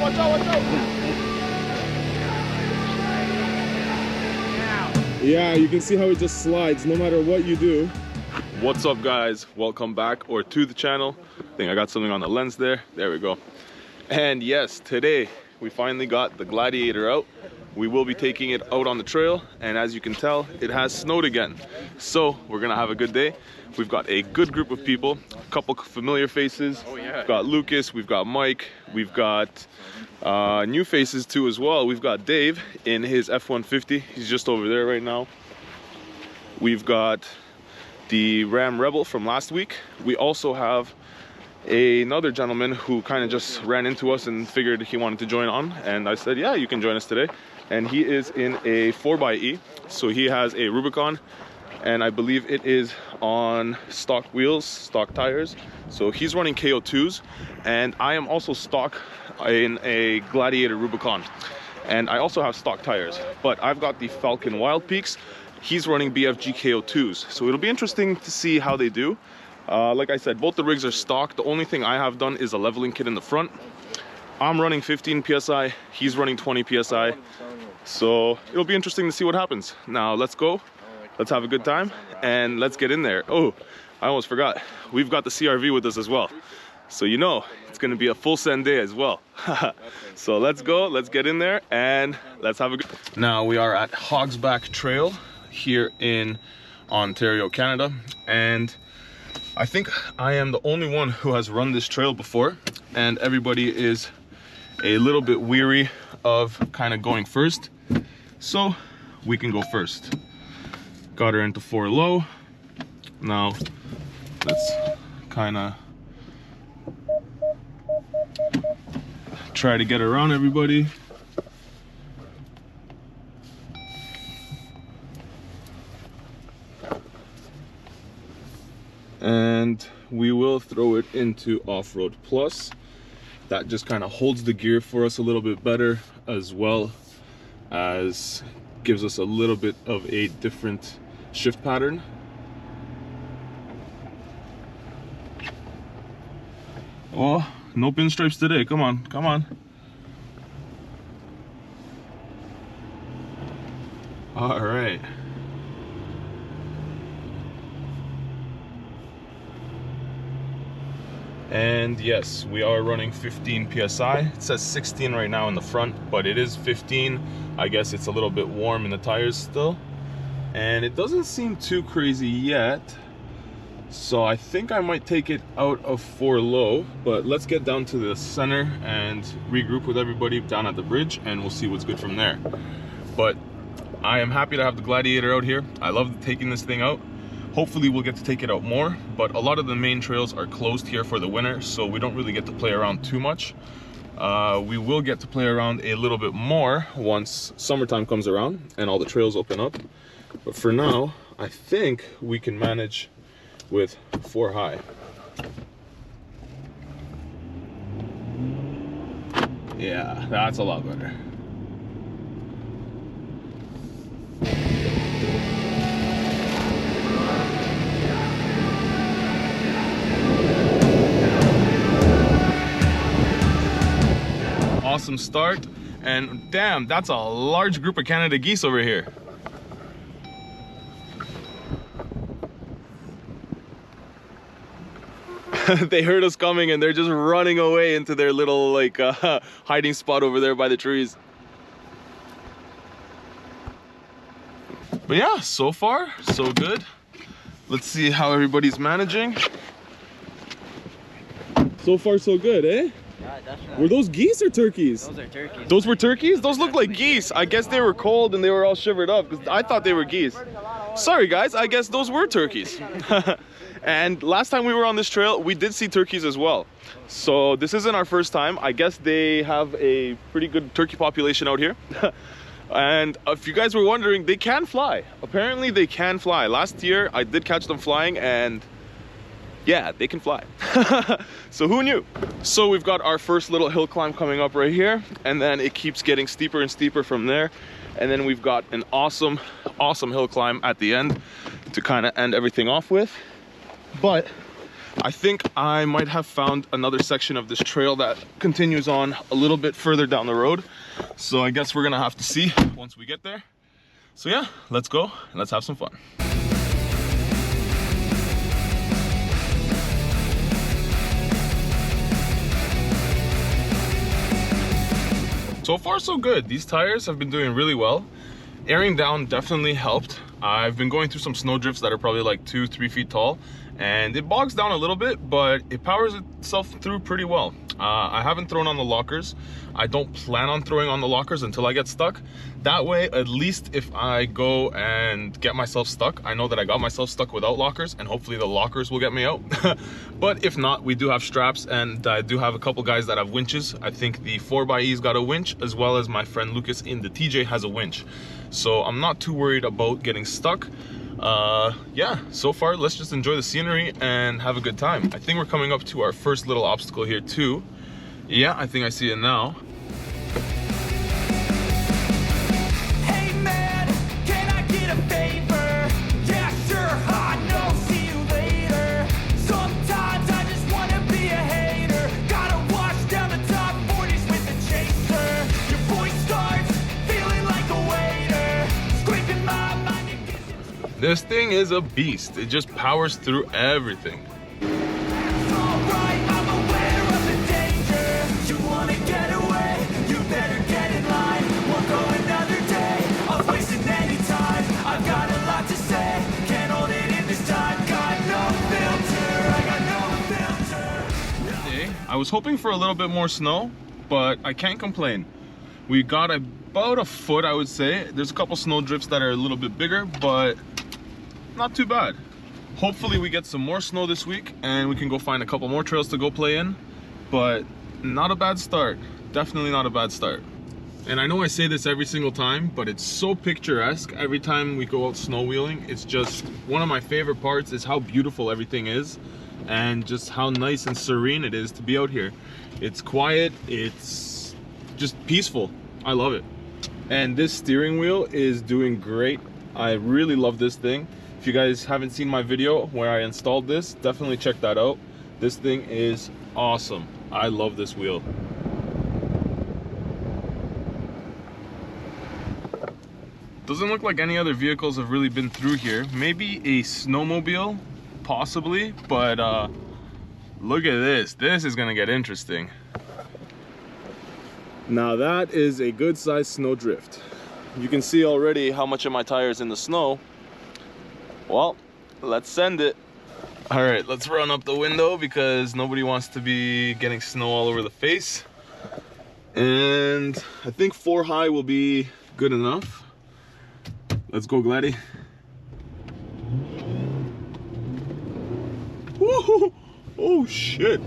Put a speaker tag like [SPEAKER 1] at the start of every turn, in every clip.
[SPEAKER 1] watch out, watch out. Yeah, you can see how it just slides no matter what you do. What's up, guys? Welcome back or to the channel. I think I got something on the lens there. There we go. And yes, today we finally got the Gladiator out. We will be taking it out on the trail, and as you can tell, it has snowed again. So we're gonna have a good day. We've got a good group of people, a couple familiar faces. Oh, yeah. We've got Lucas, we've got Mike, we've got new faces too as well. We've got Dave in his F-150. He's just over there right now. We've got the Ram Rebel from last week. We also have another gentleman who kind of just ran into us and figured he wanted to join on, and I said, yeah, you can join us today. And he is in a 4xe, so he has a Rubicon, and I believe it is on stock wheels, stock tires. So he's running KO2s, and I am also stock in a Gladiator Rubicon, and I also have stock tires, but I've got the Falcon Wild Peaks. He's running BFG KO2s, so it'll be interesting to see how they do. Like I said, both the rigs are stock. The only thing I have done is a leveling kit in the front. I'm running 15 PSI, he's running 20 PSI. So it'll be interesting to see what happens. Now let's go, let's have a good time, and let's get in there. Oh, I almost forgot, we've got the CRV with us as well. So you know, it's gonna be a full send day as well. So let's go, let's get in there, and let's have a good... Now we are at Hogsback Trail here in Ontario, Canada, and I think I am the only one who has run this trail before, and everybody is a little bit weary of kind of going first, so we can go first. Got her into 4 low. Now let's kind of try to get around everybody. And we will throw it into Offroad Plus. That just kind of holds the gear for us a little bit better, as well as gives us a little bit of a different shift pattern. Oh, no pinstripes today. Come on, come on. All right. And yes, we are running 15 PSI. It says 16 right now in the front, but it is 15. I guess it's a little bit warm in the tires still. And it doesn't seem too crazy yet. So I think I might take it out of 4 low, but let's get down to the center and regroup with everybody down at the bridge, and we'll see what's good from there. But I am happy to have the Gladiator out here. I love taking this thing out. Hopefully we'll get to take it out more, but a lot of the main trails are closed here for the winter, so we don't really get to play around too much. We will get to play around a little bit more once summertime comes around and all the trails open up. But for now, I think we can manage with 4 high. Yeah, that's a lot better. Awesome start, and damn, that's a large group of Canada geese over here. They heard us coming and they're just running away into their little like hiding spot over there by the trees. But yeah, so far so good. Let's see how everybody's managing. So far so good, eh?
[SPEAKER 2] Yeah, definitely.
[SPEAKER 1] Were those geese or turkeys?
[SPEAKER 2] Those are turkeys.
[SPEAKER 1] Those were turkeys? Those look like geese. I guess they were cold and they were all shivered up because I thought they were geese. Sorry guys, I guess those were turkeys. And last time we were on this trail, we did see turkeys as well. So this isn't our first time. I guess they have a pretty good turkey population out here. And if you guys were wondering, they can fly. Apparently they can fly. Last year I did catch them flying, and yeah, they can fly. So who knew? So we've got our first little hill climb coming up right here, and then it keeps getting steeper and steeper from there. And then we've got an awesome hill climb at the end to kind of end everything off with. But I think I might have found another section of this trail that continues on a little bit further down the road. So I guess we're gonna have to see once we get there. So yeah, let's go and let's have some fun. So far so good. These tires have been doing really well. Airing down definitely helped. I've been going through some snow drifts that are probably like 2-3 feet tall, and it bogs down a little bit, but it powers itself through pretty well. I haven't thrown on the lockers. I don't plan on throwing on the lockers until I get stuck. That way, at least if I go and get myself stuck, I know that I got myself stuck without lockers, and hopefully the lockers will get me out. But if not, we do have straps, and I do have a couple guys that have winches. I think the 4xE's got a winch, as well as my friend Lucas in the TJ has a winch. So I'm not too worried about getting stuck. Yeah, so far let's just enjoy the scenery and have a good time. I think we're coming up to our first little obstacle here too. Yeah, I think I see it now.
[SPEAKER 2] Hey man, can I get a favor? Yeah, sure, I know, see you later. Sometimes I just wanna be a hater. Gotta wash down the top 40s with a chaser. Your voice starts feeling like a waiter. Scraping my mind and kissing.
[SPEAKER 1] This thing is a beast. It just powers through everything.
[SPEAKER 2] Alright, I'm aware of the danger. You wanna get away? You better get in line. We'll go another day. I'm wasting any time. I've got a lot to say. Can't hold it in this time. Got no filter. I got no filter.
[SPEAKER 1] Today, I was hoping for a little bit more snow, but I can't complain. We got about a foot, I would say. There's a couple snow drifts that are a little bit bigger, but not too bad. Hopefully we get some more snow this week and we can go find a couple more trails to go play in, but not a bad start. Definitely not a bad start. And I know I say this every single time, but it's so picturesque every time we go out snow wheeling. It's just one of my favorite parts is how beautiful everything is and just how nice and serene it is to be out here. It's quiet, it's just peaceful. I love it. And this steering wheel is doing great. I really love this thing. If you guys haven't seen my video where I installed this, definitely check that out. This thing is awesome. I love this wheel. Doesn't look like any other vehicles have really been through here. Maybe a snowmobile, possibly, but look at this. This is gonna get interesting. Now that is a good sized snow drift. You can see already how much of my tire is in the snow. Well, let's send it. All right, let's run up the window because nobody wants to be getting snow all over the face. And I think 4 high will be good enough. Let's go, Glady. Woohoo! Oh shit.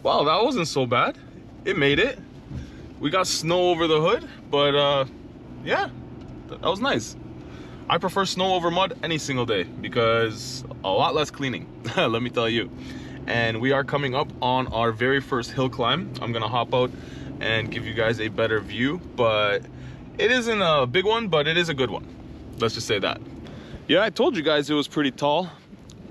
[SPEAKER 1] Wow, that wasn't so bad. It made it. We got snow over the hood, but yeah, that was nice. I prefer snow over mud any single day because a lot less cleaning, let me tell you. And we are coming up on our very first hill climb. I'm gonna hop out and give you guys a better view, but it isn't a big one, but it is a good one. Let's just say that. Yeah, I told you guys it was pretty tall.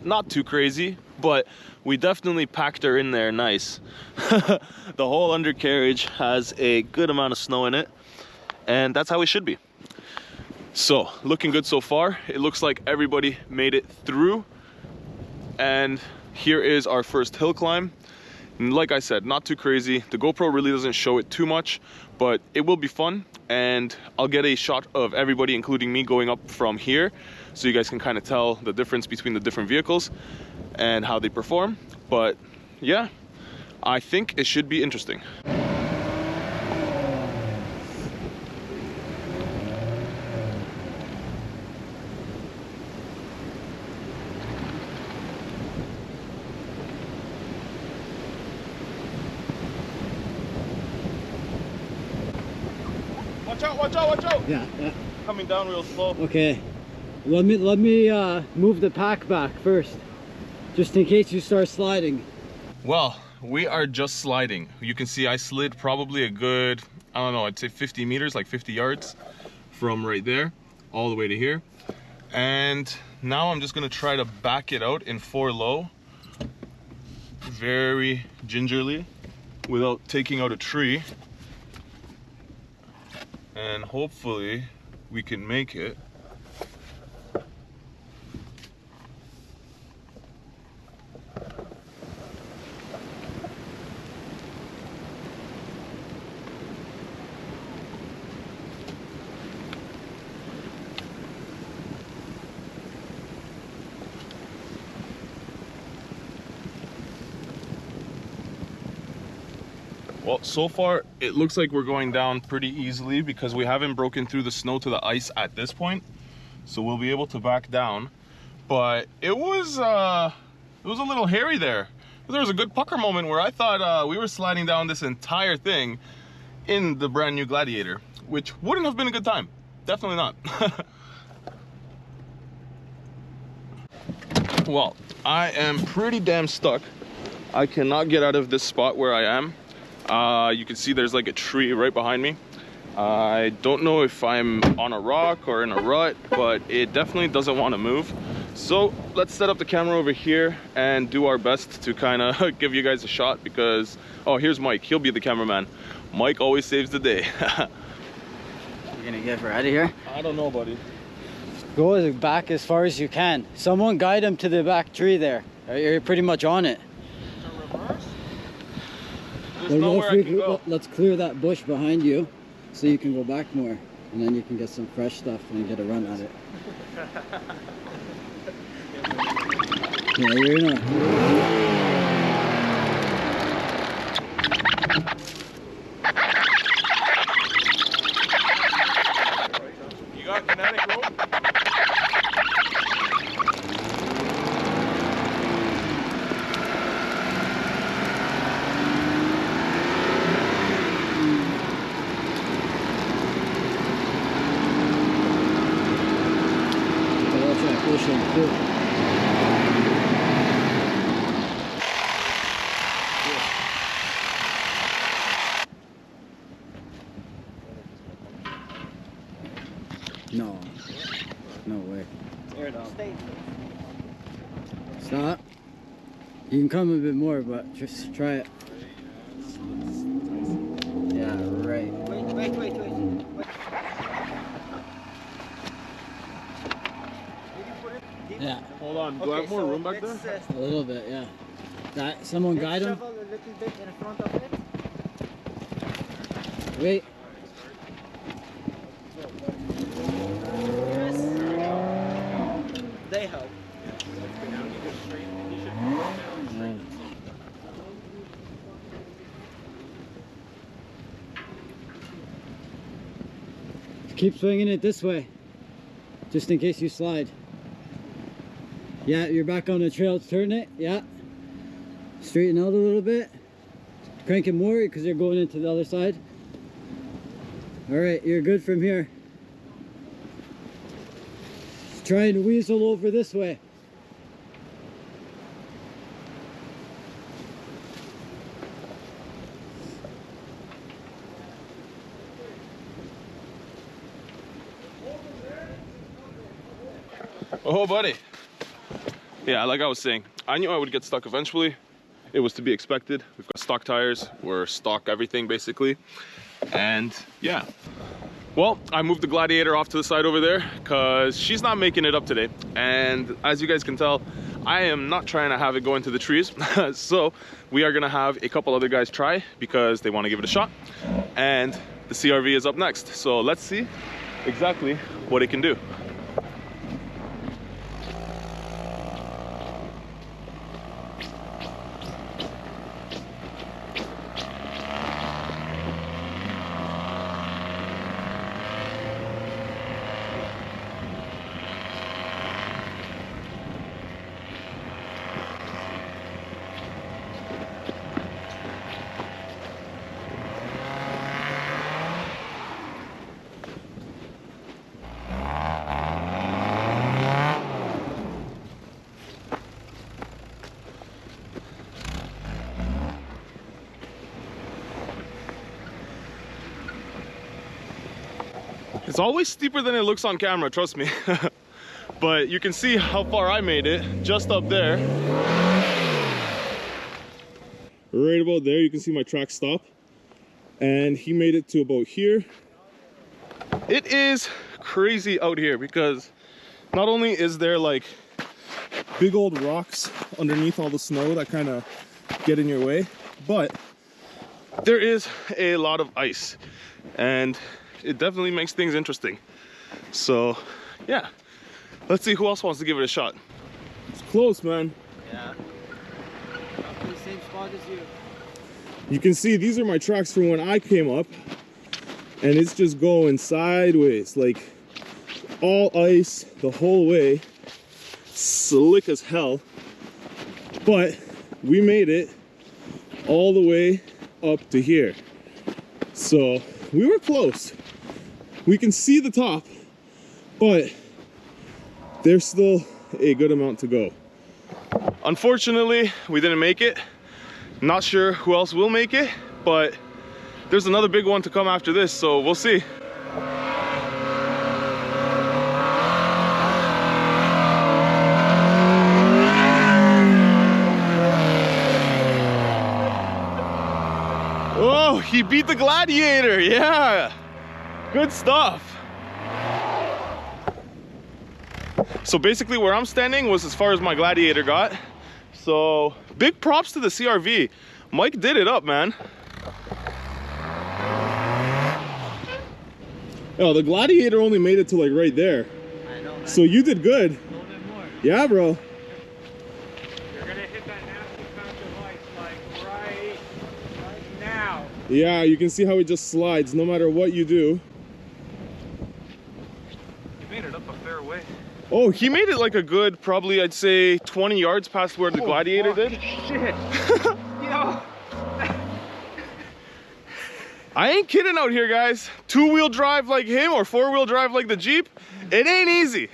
[SPEAKER 1] Not too crazy, but we definitely packed her in there nice. The whole undercarriage has a good amount of snow in it, and that's how it should be. So, looking good so far. It looks like everybody made it through, and here is our first hill climb. And like I said, not too crazy. The GoPro really doesn't show it too much, but it will be fun, and I'll get a shot of everybody, including me, going up from here, so you guys can kind of tell the difference between the different vehicles and how they perform. But yeah, I think it should be interesting. Watch out, watch out, watch out!
[SPEAKER 3] Yeah.
[SPEAKER 1] Coming down real slow.
[SPEAKER 3] Okay. Let me move the pack back first, just in case you start sliding.
[SPEAKER 1] Well, we are just sliding. You can see I slid probably a good, I don't know, I'd say 50 meters, like 50 yards from right there all the way to here. And now I'm just gonna try to back it out in 4 low, very gingerly, without taking out a tree. And hopefully we can make it. Well, so far it looks like we're going down pretty easily because we haven't broken through the snow to the ice at this point, so we'll be able to back down. But it was a little hairy there. There was a good pucker moment where I thought we were sliding down this entire thing in the brand new Gladiator, which wouldn't have been a good time. Definitely not. Well, I am pretty damn stuck. I cannot get out of this spot where I am. You can see there's like a tree right behind me. I don't know if I'm on a rock or in a rut, but it definitely doesn't want to move. So let's set up the camera over here and do our best to kind of give you guys a shot because, oh, here's Mike. He'll be the cameraman. Mike always saves the day.
[SPEAKER 4] You're gonna get her out of here?
[SPEAKER 1] I don't know, buddy.
[SPEAKER 4] Go back as far as you can. Someone guide him to the back tree there. You're pretty much on it.
[SPEAKER 3] Let's clear that bush behind you so you can go back more, and then you can get some fresh stuff and get a run at it. Yeah, you're not.
[SPEAKER 1] You got kinetic rope?
[SPEAKER 3] No, no way. Stop. You can come a bit more, but just try it. Yeah, right.
[SPEAKER 4] Wait.
[SPEAKER 3] Yeah,
[SPEAKER 1] Hold on, do I have more room back there?
[SPEAKER 3] a little bit, yeah. Someone guide him.
[SPEAKER 4] Shovel a little bit in front of it.
[SPEAKER 3] Wait.
[SPEAKER 4] They help.
[SPEAKER 3] Keep swinging it this way, just in case you slide. Yeah, you're back on the trail. Turn it. Yeah. Straighten out a little bit. Crank it more because you're going into the other side. All right, you're good from here. Just try and weasel over this way.
[SPEAKER 1] Oh, buddy. Yeah, like I was saying, I knew I would get stuck eventually. It was to be expected. We've got stock tires. We're stock everything, basically. And yeah. Well, I moved the Gladiator off to the side over there because she's not making it up today. And as you guys can tell, I am not trying to have it go into the trees. So we are gonna have a couple other guys try because they want to give it a shot. And the CRV is up next. So let's see exactly what it can do. It's always steeper than it looks on camera, trust me. But you can see how far I made it, just up there. Right about there, you can see my track stop. And he made it to about here. It is crazy out here because not only is there like big old rocks underneath all the snow that kind of get in your way, but there is a lot of ice and it definitely makes things interesting. So yeah, let's see who else wants to give it a shot. It's close, man.
[SPEAKER 4] Yeah. Up to the same spot as you.
[SPEAKER 1] You can see these are my tracks from when I came up, and it's just going sideways, like all ice the whole way, slick as hell. But we made it all the way up to here, so we were close. We can see the top, but there's still a good amount to go. Unfortunately, we didn't make it. Not sure who else will make it, but there's another big one to come after this, so we'll see. Oh, he beat the Gladiator, yeah. Good stuff. So basically where I'm standing was as far as my Gladiator got. So big props to the CRV. Mike did it up, man. Oh, the Gladiator only made it to like right there.
[SPEAKER 4] I know, man.
[SPEAKER 1] So you did good.
[SPEAKER 4] A little bit more.
[SPEAKER 1] Yeah, bro.
[SPEAKER 5] You're gonna hit that nasty patch of ice like right now.
[SPEAKER 1] Yeah, you can see how it just slides no matter what you do.
[SPEAKER 5] You made it up a fair way.
[SPEAKER 1] Oh, he made it like a good, probably I'd say 20 yards past where the Gladiator did.
[SPEAKER 5] Shit. Yo.
[SPEAKER 1] I ain't kidding out here, guys. Two-wheel drive like him or four-wheel drive like the Jeep, it ain't easy.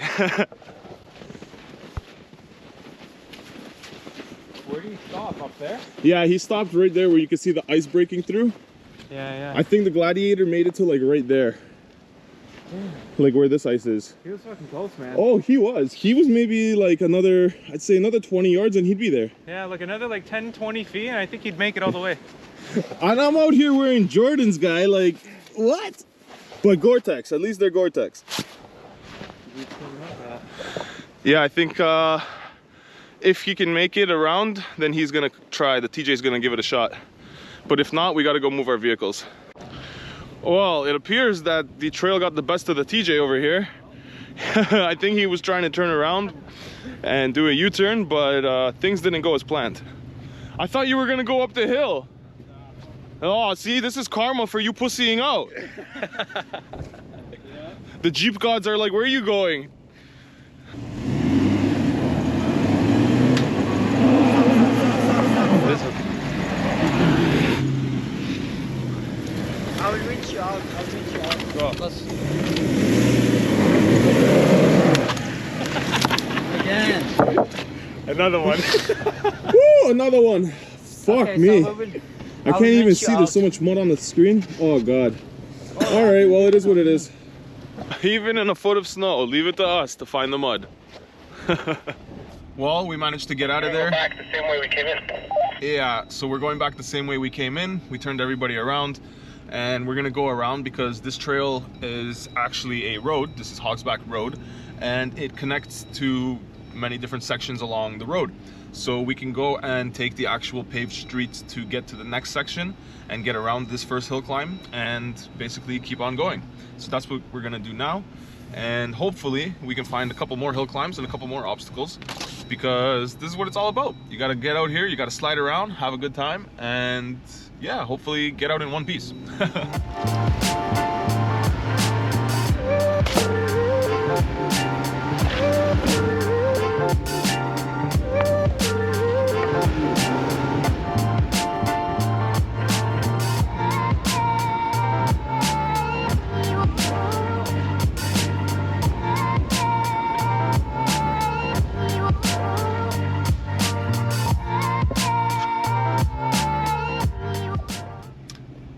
[SPEAKER 5] Where do you stop? Up there?
[SPEAKER 1] Yeah, he stopped right there where you can see the ice breaking through.
[SPEAKER 5] Yeah.
[SPEAKER 1] I think the Gladiator made it to like right there. Like where this ice is.
[SPEAKER 5] He was fucking close, man.
[SPEAKER 1] Oh, he was. He was maybe like another, I'd say another 20 yards and he'd be there.
[SPEAKER 5] Yeah, like another like 10, 20 feet and I think he'd make it all the way.
[SPEAKER 1] And I'm out here wearing Jordans, guy, like, what? But Gore-Tex, at least they're Gore-Tex. Yeah, I think if he can make it around, then he's gonna try. The TJ's gonna give it a shot. But if not, we gotta go move our vehicles. Well, it appears that the trail got the best of the TJ over here. I think he was trying to turn around and do a U-turn, but things didn't go as planned. I thought you were gonna go up the hill. Oh, see, this is karma for you pussying out. The Jeep gods are like, where are you going?
[SPEAKER 4] I'll reach you out.
[SPEAKER 1] Go.
[SPEAKER 4] Again.
[SPEAKER 1] Another one. Woo, another one. Fuck
[SPEAKER 4] Okay,
[SPEAKER 1] me.
[SPEAKER 4] so
[SPEAKER 1] I can't even see, there's so much mud on the screen. Oh god. Alright, well it is what it is. Even in a foot of snow, leave it to us to find the mud. Well, we managed to get out of there.
[SPEAKER 6] Back the same way we came in.
[SPEAKER 1] Yeah, so we're going back the same way we came in. We turned everybody around and we're gonna go around because this trail is actually a road. This is Hogsback Road and it connects to many different sections along the road. So we can go and take the actual paved streets to get to the next section and get around this first hill climb and basically keep on going. So that's what we're gonna do now. And hopefully we can find a couple more hill climbs and a couple more obstacles because this is what it's all about. You gotta get out here, you gotta slide around, have a good time, and yeah, hopefully get out in one piece.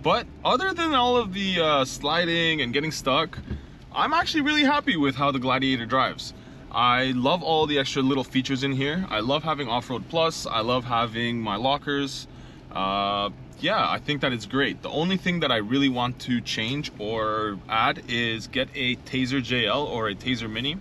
[SPEAKER 1] But other than all of the sliding and getting stuck, I'm actually really happy with how the Gladiator drives. I love all the extra little features in here. I love having Off-Road Plus. I love having my lockers. Yeah, I think that it's great. The only thing that I really want to change or add is get a Taser JL or a Taser Mini.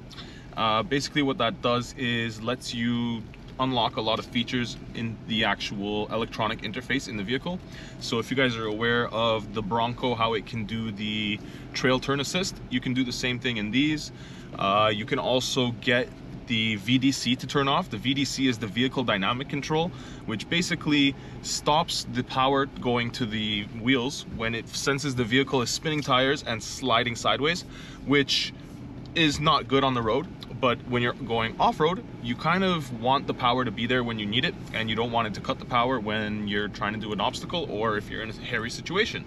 [SPEAKER 1] Basically what that does is lets you unlock a lot of features in the actual electronic interface in the vehicle. So if you guys are aware of the Bronco, how it can do the trail turn assist, you can do the same thing in these. You can also get the VDC to turn off. The VDC is the vehicle dynamic control, which basically stops the power going to the wheels when it senses the vehicle is spinning tires and sliding sideways, which is not good on the road. But when you're going off-road, you kind of want the power to be there when you need it, and you don't want it to cut the power when you're trying to do an obstacle or if you're in a hairy situation.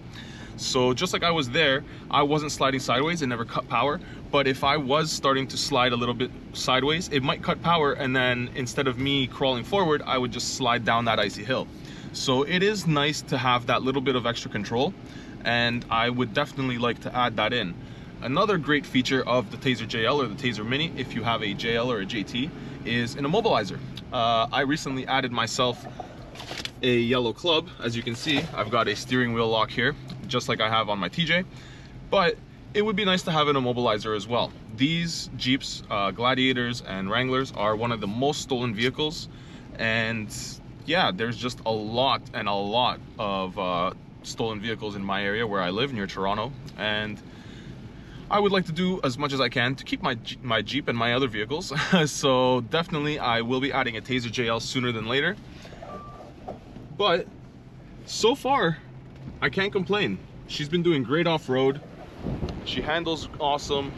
[SPEAKER 1] So just like I was there, I wasn't sliding sideways, it never cut power. But if I was starting to slide a little bit sideways, it might cut power, and then instead of me crawling forward, I would just slide down that icy hill. So it is nice to have that little bit of extra control, and I would definitely like to add that in. Another great feature of the Taser JL or the Taser Mini, if you have a JL or a JT, is an immobilizer. I recently added myself a yellow club. As you can see, I've got a steering wheel lock here, just like I have on my TJ, but it would be nice to have an immobilizer as well. These Jeeps, Gladiators and Wranglers are one of the most stolen vehicles, and yeah, there's just a lot of stolen vehicles in my area where I live, near Toronto, and I would like to do as much as I can to keep my Jeep and my other vehicles. So definitely I will be adding a Taser JL sooner than later. But so far, I can't complain. She's been doing great off-road. She handles awesome.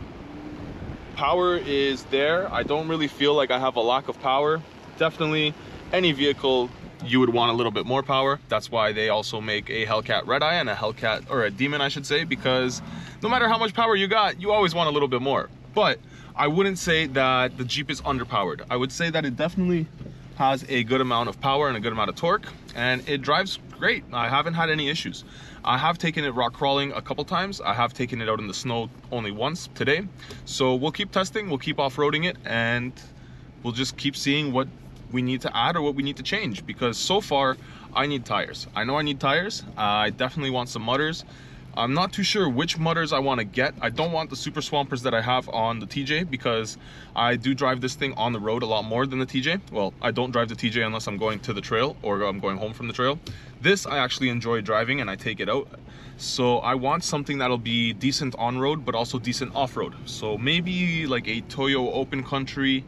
[SPEAKER 1] Power is there. I don't really feel like I have a lack of power. Definitely any vehicle you would want a little bit more power. That's why they also make a Hellcat Red Eye and a Hellcat, or a Demon I should say, because no matter how much power you got, you always want a little bit more. But I wouldn't say that the Jeep is underpowered. I would say that it definitely has a good amount of power and a good amount of torque, and it drives great. I haven't had any issues. I have taken it rock crawling a couple times. I have taken it out in the snow only once today. So we'll keep testing, we'll keep off-roading it, and we'll just keep seeing what we need to add or what we need to change, because so far I need tires. I know I need tires. I definitely want some mudders. I'm not too sure which mudders I want to get. I don't want the super swampers that I have on the TJ, because I do drive this thing on the road a lot more than the TJ. Well, I don't drive the TJ unless I'm going to the trail or I'm going home from the trail. This I actually enjoy driving and I take it out. So I want something that'll be decent on-road but also decent off-road. So maybe like a Toyo Open Country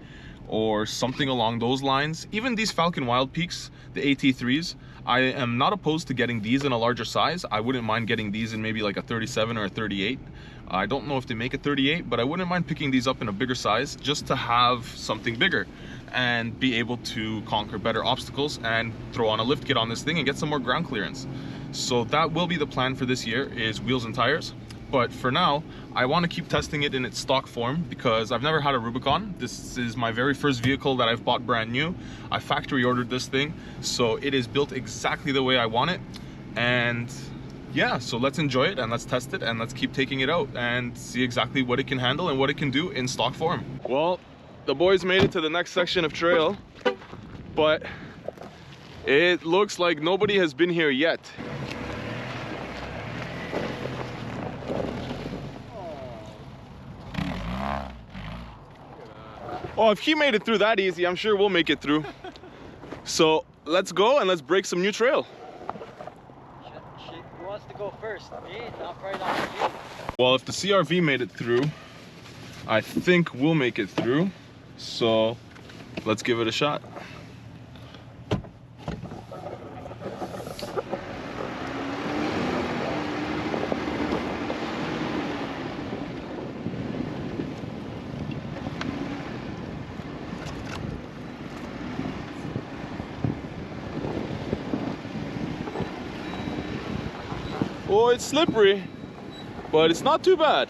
[SPEAKER 1] or something along those lines. Even these Falcon Wild Peaks, the AT3s, I am not opposed to getting these in a larger size. I wouldn't mind getting these in maybe like a 37 or a 38. I don't know if they make a 38, but I wouldn't mind picking these up in a bigger size just to have something bigger and be able to conquer better obstacles and throw on a lift kit on this thing and get some more ground clearance. So that will be the plan for this year, is wheels and tires. But for now, I want to keep testing it in its stock form because I've never had a Rubicon. This is my very first vehicle that I've bought brand new. I factory ordered this thing, so it is built exactly the way I want it. And yeah, so let's enjoy it and let's test it and let's keep taking it out and see exactly what it can handle and what it can do in stock form. Well, the boys made it to the next section of trail, but it looks like nobody has been here yet. Oh, if he made it through that easy, I'm sure we'll make it through. So let's go and let's break some new trail.
[SPEAKER 4] Who wants to go first? Me? Not right on the Jeep.
[SPEAKER 1] Well, if the CRV made it through, I think we'll make it through. So let's give it a shot. Oh, it's slippery, but it's not too bad.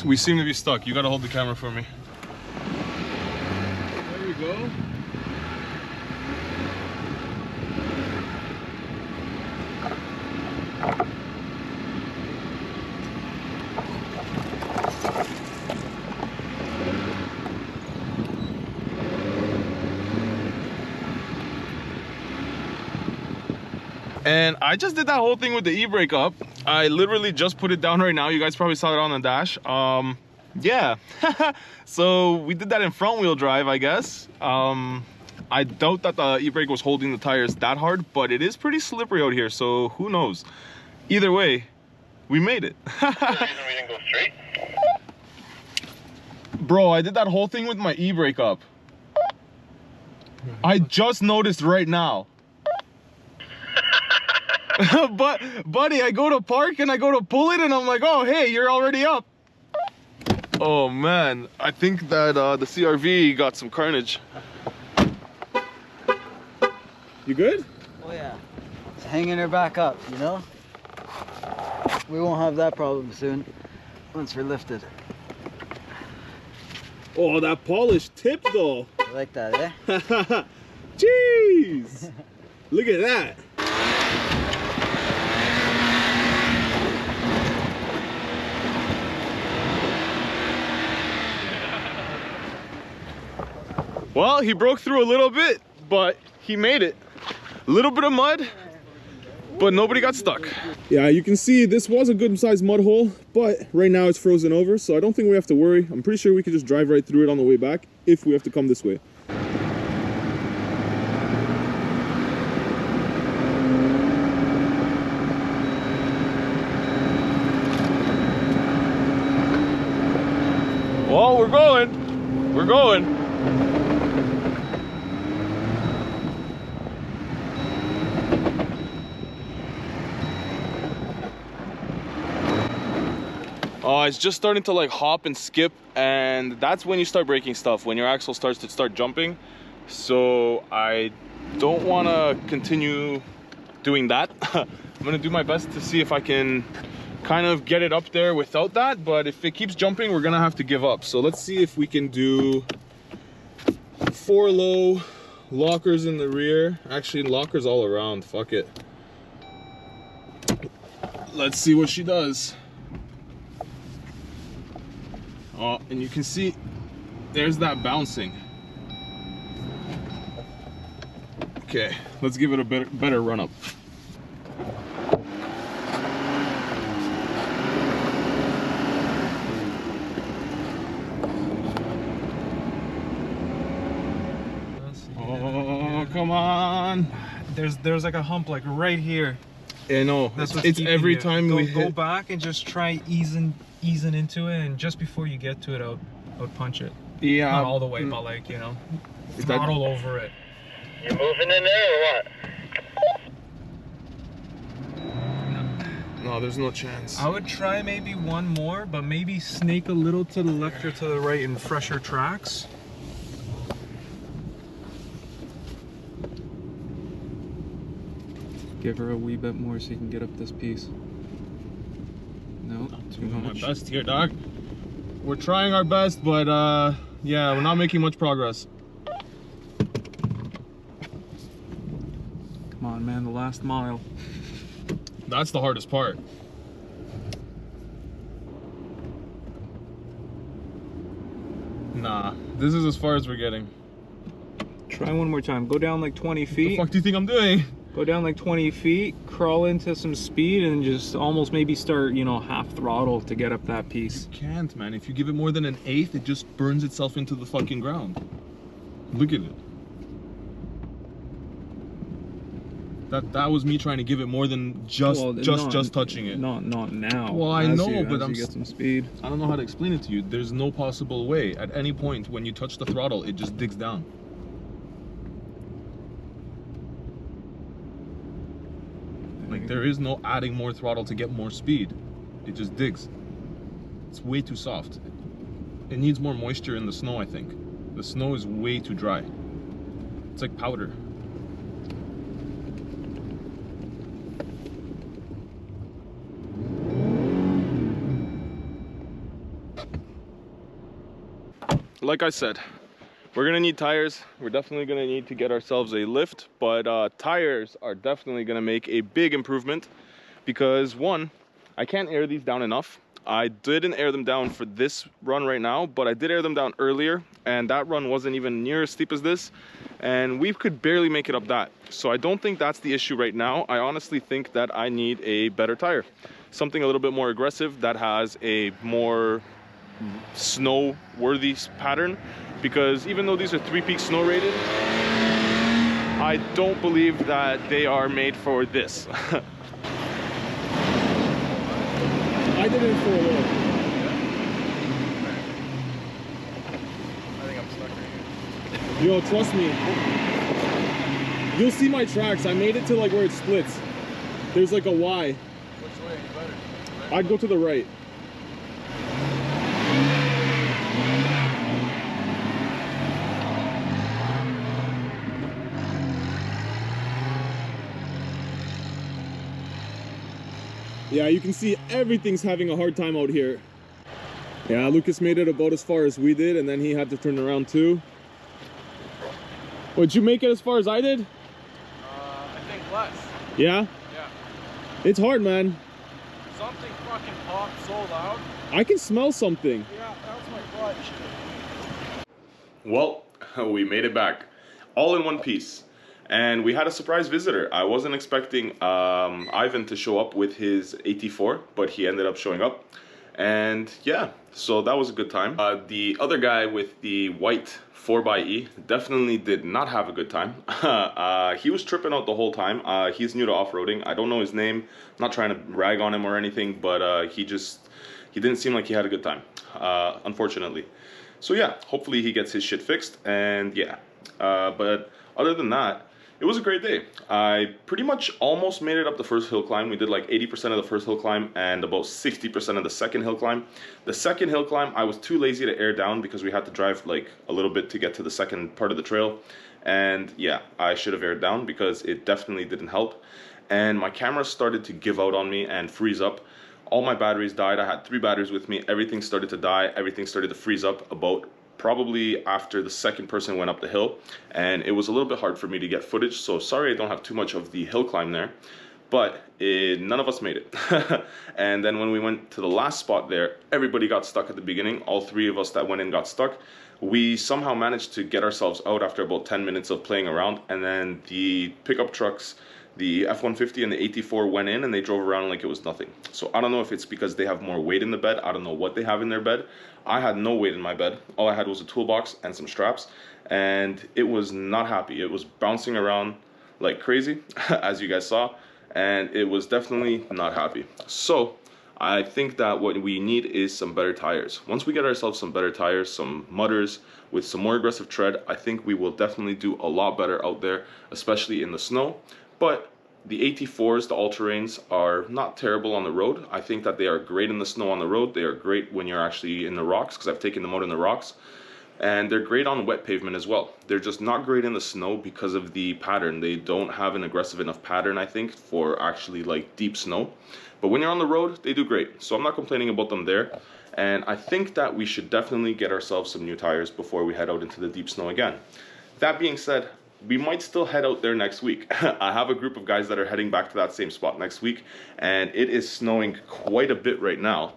[SPEAKER 1] So we seem to be stuck. You gotta hold the camera for me. There we go. And I just did that whole thing with the e-brake up. I literally just put it down right now. You guys probably saw it on the dash. Yeah. So we did that in front wheel drive, I guess. I doubt that the e-brake was holding the tires that hard, but it is pretty slippery out here, so who knows. Either way, we made it.
[SPEAKER 6] The reason we didn't go straight?
[SPEAKER 1] Bro, I did that whole thing with my e-brake up. I just noticed right now. But buddy, I go to park and I go to pull it and I'm like, oh hey, you're already up. Oh man, I think that the CRV got some carnage. You good?
[SPEAKER 4] Oh yeah. It's hanging her back up, you know? We won't have that problem soon once we're lifted.
[SPEAKER 1] Oh, that polished tip though.
[SPEAKER 4] You like that, eh?
[SPEAKER 1] Jeez. Look at that. Well, he broke through a little bit, but he made it. A little bit of mud, but nobody got stuck. Yeah, you can see this was a good sized mud hole, but right now it's frozen over, so I don't think we have to worry. I'm pretty sure we could just drive right through it on the way back if we have to come this way. Well, we're going. We're going. It's just starting to like hop and skip, and that's when you start breaking stuff, when your axle starts to jumping. So I don't want to continue doing that. I'm gonna do my best to see if I can kind of get it up there without that, but if it keeps jumping, we're gonna have to give up. So let's see if we can do 4 low, lockers in the rear. Actually, lockers all around, fuck it. Let's see what she does. Oh, and you can see there's that bouncing. Okay, let's give it a better run up. Oh, come on.
[SPEAKER 5] There's like a hump like right here.
[SPEAKER 1] I know.
[SPEAKER 5] That's what's
[SPEAKER 1] it's every
[SPEAKER 5] you.
[SPEAKER 1] time we
[SPEAKER 5] go
[SPEAKER 1] hit.
[SPEAKER 5] back and just try easing into it, and just before you get to it, out punch it.
[SPEAKER 1] Yeah.
[SPEAKER 5] Not all the way, but like, you know,
[SPEAKER 1] Is that-
[SPEAKER 5] throttle over it.
[SPEAKER 6] You moving in there or what?
[SPEAKER 1] No, there's no chance.
[SPEAKER 5] I would try maybe one more, but maybe snake a little to the left or to the right in fresher tracks. Give her a wee bit more so you can get up this piece. No, too
[SPEAKER 1] Doing my
[SPEAKER 5] much.
[SPEAKER 1] best here, dog. We're trying our best, but yeah, we're not making much progress.
[SPEAKER 5] Come on, man, the last mile.
[SPEAKER 1] That's the hardest part. Nah, this is as far as we're getting.
[SPEAKER 5] Try one more time. Go down like 20
[SPEAKER 1] What the
[SPEAKER 5] feet.
[SPEAKER 1] fuck do you think I'm doing?
[SPEAKER 5] Go down like 20 feet, crawl into some speed, and just almost maybe start, you know, half throttle to get up that piece.
[SPEAKER 1] Can't, man. If you give it more than an eighth, it just burns itself into the fucking ground. Look at it. That was me trying to give it more than just touching it.
[SPEAKER 5] Not now.
[SPEAKER 1] Well, I
[SPEAKER 5] As
[SPEAKER 1] know,
[SPEAKER 5] you,
[SPEAKER 1] but
[SPEAKER 5] as
[SPEAKER 1] I'm
[SPEAKER 5] you get some speed.
[SPEAKER 1] I don't know how to explain it to you. There's no possible way. At any point when you touch the throttle, it just digs down. Like, there is no adding more throttle to get more speed. It just digs. It's way too soft. It needs more moisture in the snow, I think. The snow is way too dry. It's like powder. like I said, we're gonna need tires. We're definitely gonna need to get ourselves a lift, but tires are definitely gonna make a big improvement because one, I can't air these down enough. I didn't air them down for this run right now, but I did air them down earlier, and that run wasn't even near as steep as this, and we could barely make it up that. So I don't think that's the issue right now. I honestly think that I need a better tire. Something a little bit more aggressive that has a more snow-worthy pattern, because even though these are 3-peak snow rated, I don't believe that they are made for this.
[SPEAKER 5] I did it in 4-wheel.
[SPEAKER 1] I think I'm stuck right here.
[SPEAKER 5] Yo, trust me. You'll see my tracks. I made it to like where it splits. There's like a Y.
[SPEAKER 1] Which way? Better.
[SPEAKER 5] I'd go to the right. Yeah, you can see everything's having a hard time out here. Yeah, Lucas made it about as far as we did, and then he had to turn around too. Would you make it as far as I did?
[SPEAKER 1] I think less.
[SPEAKER 5] Yeah?
[SPEAKER 1] Yeah.
[SPEAKER 5] It's hard, man.
[SPEAKER 1] Something fucking popped so loud.
[SPEAKER 5] I can smell something.
[SPEAKER 1] Yeah, that was my clutch. Well, we made it back. All in one piece. And we had a surprise visitor. I wasn't expecting Ivan to show up with his AT4, but he ended up showing up. And yeah, so that was a good time. The other guy with the white 4xe definitely did not have a good time. He was tripping out the whole time. He's new to off-roading. I don't know his name. I'm not trying to rag on him or anything, but he didn't seem like he had a good time, unfortunately. So yeah, hopefully he gets his shit fixed, and yeah. But other than that, it was a great day. I pretty much almost made it up the first hill climb. We did like 80% of the first hill climb and about 60% of the second hill climb. The second hill climb, I was too lazy to air down because we had to drive like a little bit to get to the second part of the trail. And yeah, I should have aired down because it definitely didn't help. And my camera started to give out on me and freeze up. All my batteries died. I had 3 batteries with me. Everything started to die. Everything started to freeze up about probably after the second person went up the hill, and it was a little bit hard for me to get footage, so sorry I don't have too much of the hill climb there, but none of us made it. And then when we went to the last spot there, everybody got stuck at the beginning. All 3 of us that went in got stuck. We somehow managed to get ourselves out after about 10 minutes of playing around, and then the pickup trucks, the F-150 and the AT4 went in and they drove around like it was nothing. So I don't know if it's because they have more weight in the bed. I don't know what they have in their bed. I had no weight in my bed. All I had was a toolbox and some straps, and it was not happy. It was bouncing around like crazy, as you guys saw, and it was definitely not happy. So I think that what we need is some better tires. Once we get ourselves some better tires, some mudders with some more aggressive tread, I think we will definitely do a lot better out there, especially in the snow. But the AT4s, the all-terrains, are not terrible on the road. I think that they are great in the snow on the road. They are great when you're actually in the rocks, because I've taken them out in the rocks. And they're great on wet pavement as well. They're just not great in the snow because of the pattern. They don't have an aggressive enough pattern, I think, for actually like deep snow. But when you're on the road, they do great. So I'm not complaining about them there. And I think that we should definitely get ourselves some new tires before we head out into the deep snow again. That being said, we might still head out there next week. I have a group of guys that are heading back to that same spot next week, and it is snowing quite a bit right now.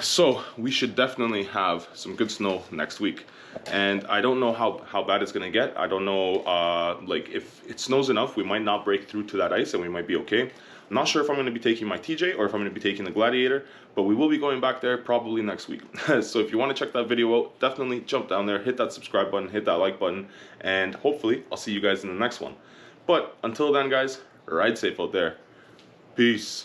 [SPEAKER 1] So we should definitely have some good snow next week. And I don't know how bad it's gonna get. I don't know, like if it snows enough, we might not break through to that ice and we might be okay. I'm not sure if I'm gonna be taking my TJ or if I'm gonna be taking the Gladiator, but we will be going back there probably next week. So if you wanna check that video out, definitely jump down there, hit that subscribe button, hit that like button, and hopefully I'll see you guys in the next one. But until then guys, ride safe out there. Peace.